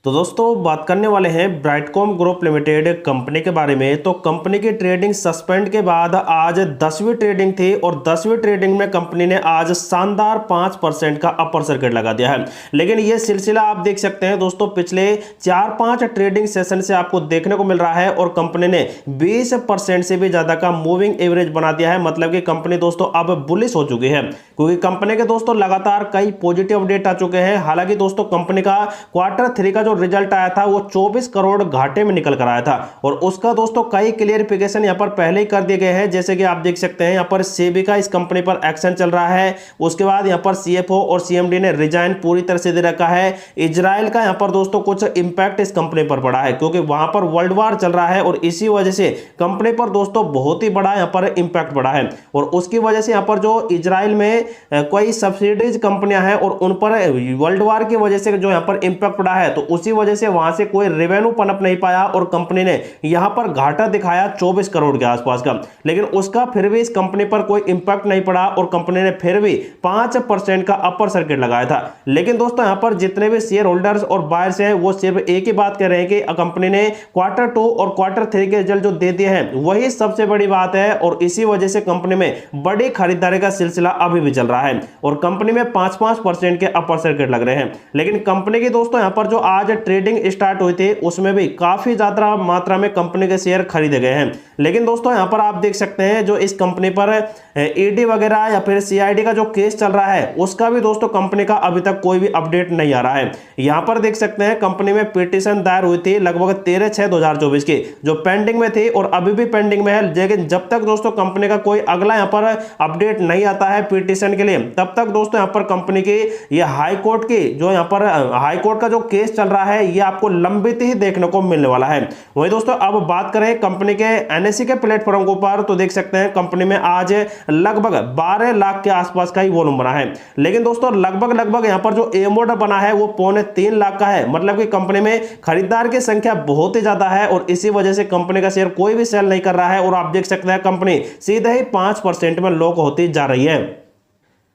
तो दोस्तों बात करने वाले हैं ब्राइटकॉम ग्रुप लिमिटेड कंपनी के बारे में। तो कंपनी की ट्रेडिंग सस्पेंड के बाद आज 10वीं ट्रेडिंग थी और 10वीं ट्रेडिंग में कंपनी ने आज शानदार 5% का अपर सर्किट लगा दिया है। लेकिन ये सिलसिला आप देख सकते हैं दोस्तों, पिछले 4-5 ट्रेडिंग सेशन से आपको देखने को मिल रहा है और कंपनी ने 20% से भी ज्यादा का मूविंग एवरेज बना दिया है। मतलब कि कंपनी दोस्तों अब बुलिश हो चुकी है, क्योंकि कंपनी के दोस्तों लगातार कई पॉजिटिव अपडेट आ चुके हैं। हालांकि दोस्तों कंपनी का Q3 का जो रिजल्ट आया था वो 24 करोड़ घाटे में निकल कर आया था और उसका दोस्तों कई क्लियरिफिकेशन यहां पर पहले ही कर दिए गए हैं। जैसे कि आप देख सकते हैं यहां पर सेबी का इस कंपनी पर एक्शन चल रहा है। उसके बाद यहां पर सीएफओ और सीएमडी ने रिजाइन पूरी तरह से दे रखा है। इजराइल का यहां पर दोस्तों कुछ इंपैक्ट इस कंपनी पर पड़ा है, क्योंकि वहां पर वर्ल्ड वार चल रहा है और इसी वजह से कंपनी पर दोस्तों बहुत ही बड़ा यहां पर इंपैक्ट पड़ा है। और उसकी वजह से यहां पर जो इजराइल में कोई सब्सिडीज कंपनियां हैं और उन पर वर्ल्ड वार की वजह से जो यहां पर इंपैक्ट पड़ा है, तो उसी वजह से वहां से कोई रेवेन्यू पनप नहीं पाया और कंपनी ने यहां पर घाटा दिखाया 24 करोड़ के आसपास का। लेकिन उसका फिर भी इस कंपनी पर कोई इंपैक्ट नहीं पड़ा और कंपनी ने फिर भी 5% का अपर सर्किट लगाया था। लेकिन दोस्तों यहां पर जितने भी शेयर होल्डर्स और बायर्स हैं वो सिर्फ एक ही बात कह रहे हैं कि कंपनी ने Q2 और Q3 के रिजल्ट जो दे दिए हैं वही सबसे बड़ी बात है और इसी वजह से कंपनी में बड़ी खरीदारी का सिलसिला अभी भी चल रहा है और कंपनी में 5% के अपर सर्किट लग रहे हैं। लेकिन कंपनी की दोस्तों यहां पर जो आज ट्रेडिंग स्टार्ट हुई थी उसमें भी काफी ज्यादा मात्रा में कंपनी के शेयर खरीदे गए हैं। लेकिन दोस्तों यहां पर आप देख सकते हैं जो इस कंपनी पर ईडी वगैरह या फिर सीआईडी का जो केस चल रहा है उसका भी दोस्तों कंपनी का अभी तक कोई भी अपडेट नहीं आ रहा है। यहां पर देख सकते हैं कंपनी में पिटीशन दायर हुई थी लगभग 13/6/2024 की, जो पेंडिंग में थी और अभी भी पेंडिंग में है। लेकिन जब तक दोस्तों कंपनी का कोई अगला यहां पर अपडेट नहीं आता है पिटीशन के लिए, तब तक दोस्तों यहां पर कंपनी की ये हाई कोर्ट की जो यहां पर हाई कोर्ट का जो केस चल रहा है ये आपको लंबित ही देखने को मिलने वाला है। वही दोस्तों अब बात करें कंपनी के एनएससी के प्लेटफॉर्म के ऊपर, तो देख सकते हैं कंपनी में आज लगभग 12 लाख के आसपास का ही वॉल्यूम बना है। लेकिन दोस्तों लगभग यहां पर जो एम ऑर्डर बना है वो 2.25 लाख का है। मतलब कि कंपनी में खरीदार की संख्या बहुत ही ज्यादा है और इसी वजह से कंपनी का शेयर कोई भी सेल नहीं कर रहा है और आप देख सकते हैं कंपनी सीधे ही 5% में लॉक होती जा रही है।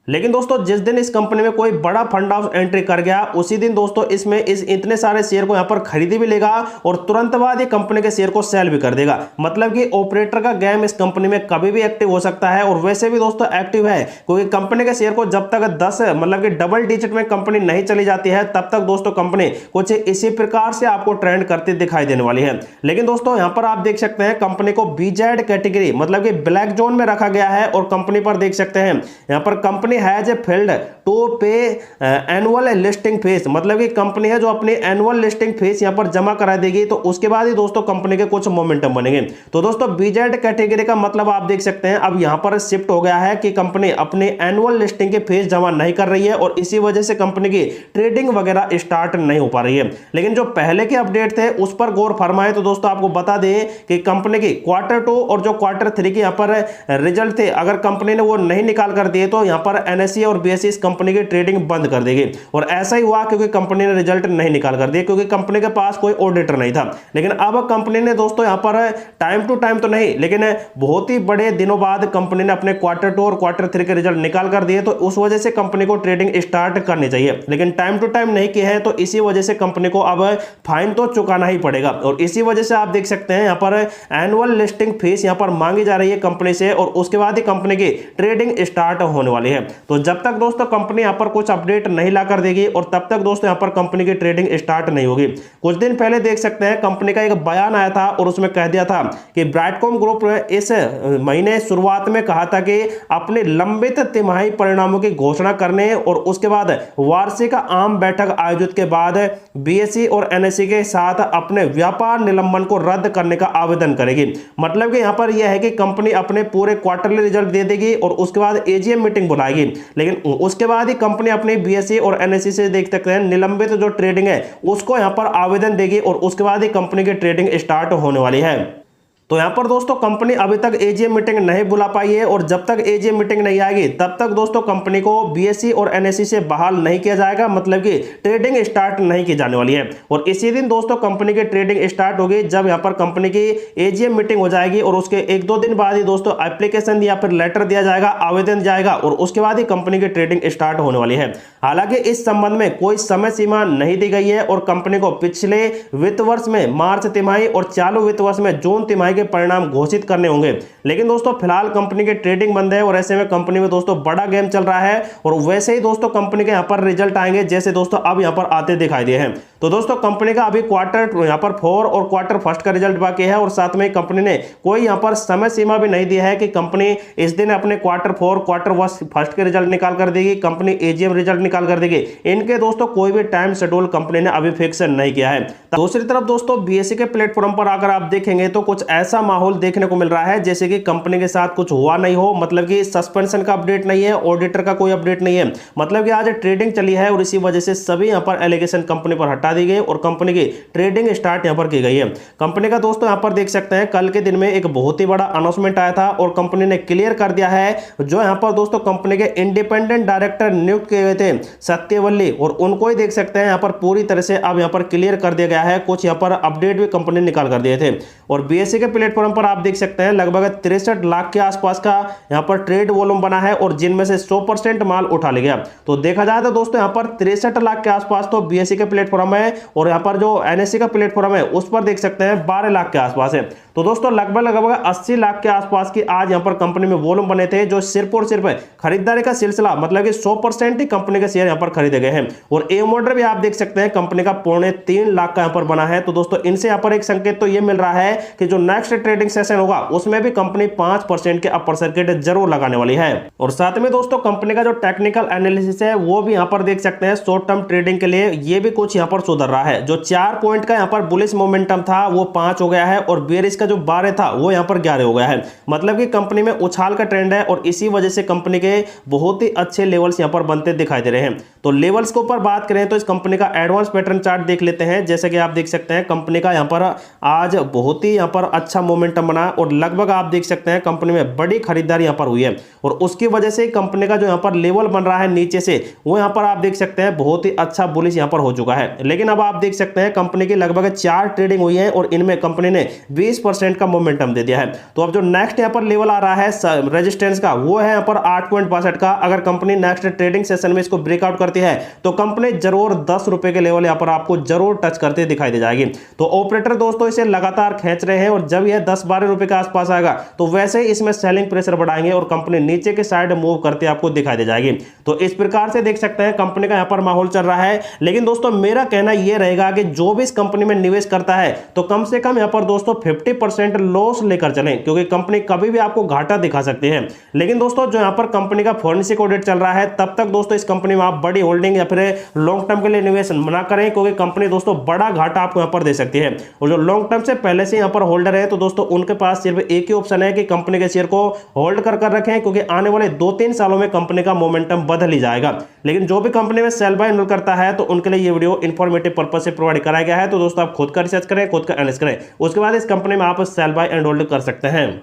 लेकिन दोस्तों जिस दिन इस कंपनी में कोई बड़ा फंड हाउस एंट्री कर गया उसी दिन दोस्तों इसमें इतने सारे शेयर को यहां पर खरीदी भी लेगा और तुरंत बाद ये कंपनी के शेयर को सेल भी कर देगा। मतलब कि ऑपरेटर का गेम इस कंपनी में कभी भी एक्टिव हो सकता है और वैसे भी दोस्तों एक्टिव है, क्योंकि कंपनी के शेयर को जब तक 10 मतलब कि डबल डिजिट में कंपनी नहीं चली जाती है तब तक दोस्तों कंपनी कुछ इसी प्रकार से आपको ट्रेंड करती दिखाई देने वाली है। लेकिन दोस्तों यहां पर आप देख सकते हैं कंपनी को बीजेड कैटेगरी मतलब कि ब्लैक जोन में रखा गया है और कंपनी पर देख सकते हैं यहां पर कंपनी हैज फेल्ड टू पे एनुअल लिस्टिंग फीस। मतलब कि कंपनी है जो अपनी एनुअल लिस्टिंग फीस यहां पर जमा करा देगी तो उसके बाद ही दोस्तों कंपनी के कुछ मोमेंटम बनेंगे। तो दोस्तों बीजेड कैटेगरी का मतलब आप देख सकते हैं अब यहां पर शिफ्ट हो गया है कि कंपनी अपनी एनुअल लिस्टिंग की फीस जमा नहीं कर रही है और इसी वजह से कंपनी की ट्रेडिंग वगैरह स्टार्ट नहीं हो पा रही है। लेकिन जो पहले के अपडेट थे उस पर गौर फरमाए तो दोस्तों आपको बता दें कि कंपनी की Q2 और जो Q3 के यहां पर रिजल्ट थे अगर कंपनी ने वो नहीं निकाल कर दिए तो यहां पर एनएससी और बीएसई इस कंपनी की ट्रेडिंग बंद कर देगी और ऐसा ही हुआ क्योंकि कंपनी ने रिजल्ट नहीं निकाल कर दिए, क्योंकि कंपनी के पास कोई ऑडिटर नहीं था। लेकिन अब कंपनी ने दोस्तों यहां पर टाइम टू टाइम तो नहीं लेकिन बहुत ही बड़े दिनों बाद कंपनी ने अपने Q2 और Q3 के रिजल्ट निकाल कर दिए, तो उस वजह से कंपनी को ट्रेडिंग स्टार्ट करनी चाहिए। लेकिन टाइम टू टाइम नहीं किए हैं तो इसी वजह से कंपनी को अब फाइन तो चुकाना ही पड़ेगा और इसी वजह से आप देख सकते हैं यहां पर एनुअल लिस्टिंग फीस यहां पर मांगी जा रही है कंपनी से और उसके बाद ही कंपनी की ट्रेडिंग स्टार्ट होने वाली है। तो जब तक दोस्तों कंपनी यहां पर कुछ अपडेट नहीं ला कर देगी और तब तक दोस्तों यहां पर कंपनी की ट्रेडिंग स्टार्ट नहीं होगी। कुछ दिन पहले देख सकते हैं कंपनी का एक बयान आया था और उसमें कह दिया था कि ब्राइटकॉम ग्रुप ने इस महीने शुरुआत में कहा था कि अपने लंबित तिमाही परिणामों की घोषणा करने और उसके बाद वार्षिक आम बैठक आयोजित के बाद बीएसई और एनएससी के साथ अपने व्यापार निलंबन को रद्द करने का आवेदन करेगी। मतलब कि यहां पर यह है कि कंपनी अपने पूरे क्वार्टरली रिजल्ट दे देगी और उसके बाद एजीएम मीटिंग बुलाएगी। लेकिन उसके बाद ही कंपनी अपनी बीएसई और एनएससी से देख सकते हैं निलंबित जो ट्रेडिंग है उसको यहां पर आवेदन देगी और उसके बाद ही कंपनी की ट्रेडिंग स्टार्ट होने वाली है। तो यहाँ पर दोस्तों कंपनी अभी तक एजीएम मीटिंग नहीं बुला पाई है और जब तक एजीएम मीटिंग नहीं आएगी तब तक दोस्तों कंपनी को बीएसई और एनएसई से बहाल नहीं किया जाएगा, मतलब कि ट्रेडिंग स्टार्ट नहीं की जाने वाली है। और इसी दिन दोस्तों कंपनी की ट्रेडिंग स्टार्ट होगी जब यहाँ पर कंपनी की एजीएम मीटिंग हो जाएगी और उसके 1-2 दिन बाद ही दोस्तों एप्लीकेशन या फिर लेटर दिया जाएगा, आवेदन जाएगा और उसके बाद ही कंपनी की ट्रेडिंग स्टार्ट होने वाली है। हालांकि इस संबंध में कोई समय सीमा नहीं दी गई है और कंपनी को पिछले वित्त वर्ष में मार्च तिमाही और चालू वित्त वर्ष में जून तिमाही के परिणाम घोषित करने होंगे। लेकिन दोस्तों फिलहाल कंपनी की ट्रेडिंग बंद है और ऐसे में कंपनी में दोस्तों बड़ा गेम चल रहा है और वैसे ही दोस्तों कंपनी के यहाँ पर रिजल्ट आएंगे जैसे दोस्तों अब यहाँ पर आते दिखाई दिए हैं। तो दोस्तों कंपनी का अभी क्वार्टर यहाँ पर 4 और क्वार्टर फर्स्ट का रिजल्ट बाकी है और साथ में कंपनी ने कोई यहाँ पर समय सीमा भी नहीं दिया है कि कंपनी इस दिन अपने क्वार्टर 4 क्वार्टर फर्स्ट के रिजल्ट निकाल कर देगी, कंपनी एजीएम रिजल्ट निकाल कर देगी। इनके दोस्तों कोई भी टाइम शेड्यूल कंपनी ने अभी फिक्स नहीं किया है। दूसरी तरफ दोस्तों बीएसई के प्लेटफॉर्म पर अगर आप देखेंगे तो कुछ ऐसा माहौल देखने को मिल रहा है जैसे कि कंपनी के साथ कुछ हुआ नहीं हो, मतलब कि सस्पेंशन का अपडेट नहीं है, ऑडिटर का कोई अपडेट नहीं है, मतलब कि आज ट्रेडिंग चली है और इसी वजह से सभी यहाँ पर एलिगेशन कंपनी पर हटा दी गई और कंपनी की ट्रेडिंग स्टार्ट यहाँ पर की गई है। कंपनी का दोस्तों यहाँ पर देख सकते हैं कल के दिन में एक बहुत ही बड़ा अनाउंसमेंट आया था और कंपनी ने क्लियर कर दिया है जो यहाँ पर दोस्तों कंपनी के इंडिपेंडेंट डायरेक्टर नियुक्त किए गए थे सत्यवल्ली, और उनको ही देख सकते हैं यहाँ पर पूरी तरह से अब यहाँ पर क्लियर कर दिया गया है। कुछ यहाँ पर अपडेट भी कंपनी निकाल कर दिए थे और बीएसई के प्लेटफॉर्म पर आप देख सकते हैं लगभग 63 लाख के आसपास का यहाँ पर ट्रेड वॉल्यूम बना है और जिनमें से 100% माल उठा लिया गया। तो देखा जाए तो दोस्तों यहाँ पर 63 लाख के आसपास तो बीएसई के प्लेटफॉर्म है और यहाँ पर जो एनएसई का प्लेटफॉर्म है उस पर देख सकते हैं 12 लाख के आसपास है। तो दोस्तों लगभग 80 लाख के आसपास की आज यहाँ पर कंपनी में वॉल्यूम बने थे जो सिर्फ और सिर्फ खरीदारी का सिलसिला, मतलब कि 100% ही कंपनी के शेयर यहाँ पर खरीदे गए हैं। और एम ऑर्डर भी आप देख सकते हैं कंपनी का 3.25 लाख का यहाँ पर बना है। तो दोस्तों इनसे यहाँ पर एक संकेत तो ये मिल रहा है कि जो नेक्स्ट ट्रेडिंग सेशन होगा उसमें भी कंपनी 5% के अपर सर्किट जरूर लगाने वाली है। और साथ में दोस्तों कंपनी का जो टेक्निकल एनालिसिस है वो भी यहाँ पर देख सकते हैं शॉर्ट टर्म ट्रेडिंग के लिए ये भी कुछ यहाँ पर सुधर रहा है। जो 4 पॉइंट का यहाँ पर बुलिश मोमेंटम था वो 5 हो गया है और बेरिश का जो 12 था वो यहाँ पर 11 हो गया है, मतलब कि कंपनी में उछाल का ट्रेंड है और इसी वजह से कंपनी के बहुत ही अच्छे लेवल्स यहाँ पर बनते दिखाई दे रहे हैं। तो लेवल्स के ऊपर बात करें तो इस कंपनी का एडवांस पैटर्न चार्ट देख लेते हैं। जैसे कि आप देख सकते हैं कंपनी का यहाँ पर आज बहुत ही यहाँ पर अच्छा मोमेंटम बना और लगभग आप देख सकते हैं कंपनी में बड़ी खरीदारी यहाँ पर हुई है और उसकी वजह से कंपनी का जो यहाँ पर लेवल बन रहा है नीचे से वो यहाँ पर आप देख सकते हैं बहुत ही अच्छा बुलिश यहाँ पर हो चुका है। लेकिन अब आप देख सकते हैं कंपनी की लगभग 4 ट्रेडिंग हुई है और इनमें कंपनी ने 20% का मोमेंटम दे दिया है। तो अब जो नेक्स्ट यहाँ पर लेवल आ रहा है रेजिस्टेंस का वो है यहाँ पर 8.62 का। अगर कंपनी नेक्स्ट ट्रेडिंग सेशन में इसको ब्रेकआउट करती है तो कंपनी जरूर 10 रुपए के लेवल यहाँ पर आपको जरूर टच करते दिखाई दे जाएगी। तो ऑपरेटर दोस्तों इसे लगातार खींच रहे हैं और जब यह 10-12 रुपए के आसपास आएगा तो वैसे ही इसमें सेलिंग प्रेशर बढ़ाएंगे और कंपनी नीचे के साइड मूव करते आपको दिखाई दे जाएगी। तो इस प्रकार से देख सकते हैं कंपनी का यहाँ पर माहौल चल रहा है। लेकिन दोस्तों मेरा कहना यह रहेगा कि जो भी इस कंपनी में निवेश करता है तो कम से कम यहाँ पर दोस्तों 50% लॉस लेकर चलें, क्योंकि कंपनी कभी भी आपको घाटा दिखा सकती है। लेकिन दोस्तों जो यहाँ पर कंपनी का फॉरेंसिक ऑडिट चल रहा है तब तक दोस्तों इस कंपनी में आप बड़ी होल्डिंग या फिर लॉन्ग टर्म के लिए निवेश ना करें, क्योंकि कंपनी दोस्तों बड़ा घाटा आपको यहाँ पर दे सकती है। और जो लॉन्ग टर्म से पहले से यहाँ पर होल्डर है तो दोस्तों उनके पास सिर्फ एक ही ऑप्शन है कि कंपनी के शेयर को होल्ड कर रखें, क्योंकि आने वाले 2-3 सालों में कंपनी का मोमेंटम बदल ही जाएगा। लेकिन जो भी कंपनी में सेल बाय एंड होल्ड करता है तो उनके लिए ये वीडियो इन्फॉर्मेटिव पर्पज से प्रोवाइड कराया गया है। तो दोस्तों आप खुद का रिसर्च करें, खुद का एनालिसिस करें, उसके बाद इस कंपनी में आप सेल बाय एंड होल्ड कर सकते हैं।